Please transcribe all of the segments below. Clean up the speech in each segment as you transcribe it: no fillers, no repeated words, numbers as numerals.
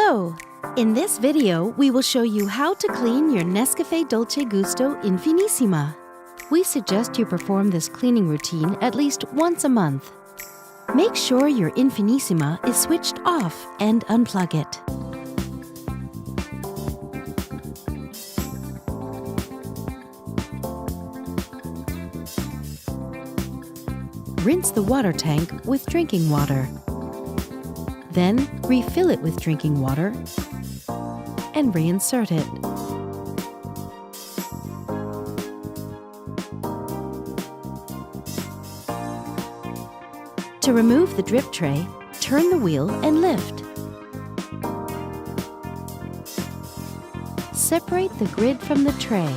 Hello! In this video, we will show you how to clean your NESCAFÉ Dolce Gusto Infinissima. We suggest you perform this cleaning routine at least once a month. Make sure your Infinissima is switched off and unplug it. Rinse the water tank with drinking water. Then, refill it with drinking water and reinsert it. To remove the drip tray, turn the wheel and lift. Separate the grid from the tray.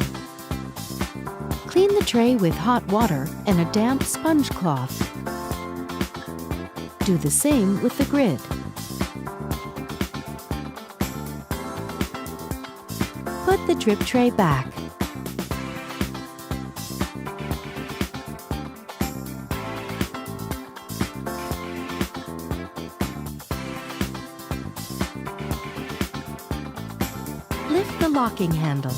Clean the tray with hot water and a damp sponge cloth. Do the same with the grid. Put the drip tray back. Lift the locking handle.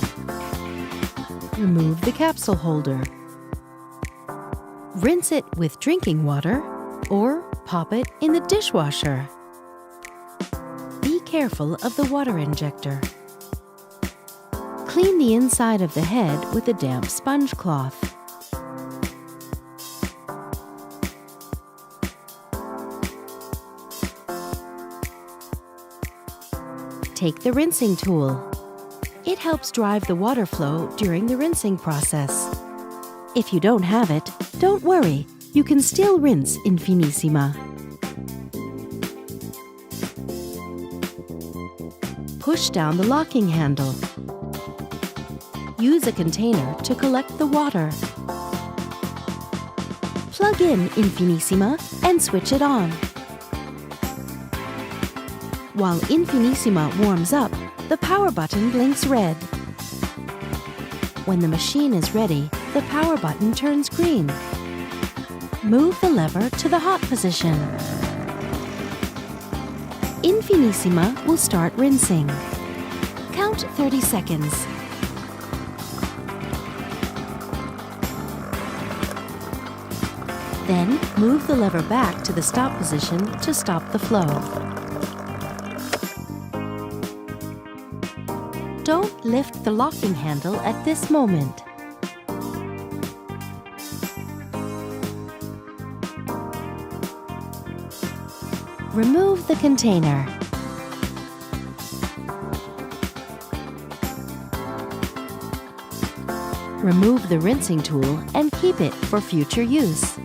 Remove the capsule holder. Rinse it with drinking water or pop it in the dishwasher. Be careful of the water injector. Clean the inside of the head with a damp sponge cloth. Take the rinsing tool. It helps drive the water flow during the rinsing process. If you don't have it, don't worry, you can still rinse Infinissima. Push down the locking handle. Use a container to collect the water. Plug in Infinissima and switch it on. While Infinissima warms up, the power button blinks red. When the machine is ready, the power button turns green. Move the lever to the hot position. Infinissima will start rinsing. Count 30 seconds. Then, move the lever back to the stop position to stop the flow. Don't lift the locking handle at this moment. Remove the container. Remove the rinsing tool and keep it for future use.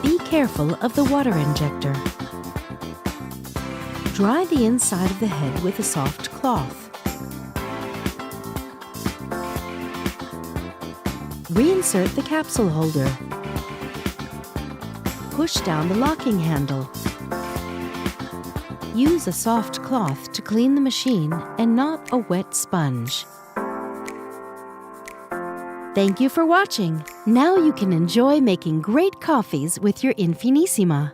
Be careful of the water injector. Dry the inside of the head with a soft cloth. Reinsert the capsule holder. Push down the locking handle. Use a soft cloth to clean the machine and not a wet sponge. Thank you for watching. Now you can enjoy making great coffees with your Infinissima.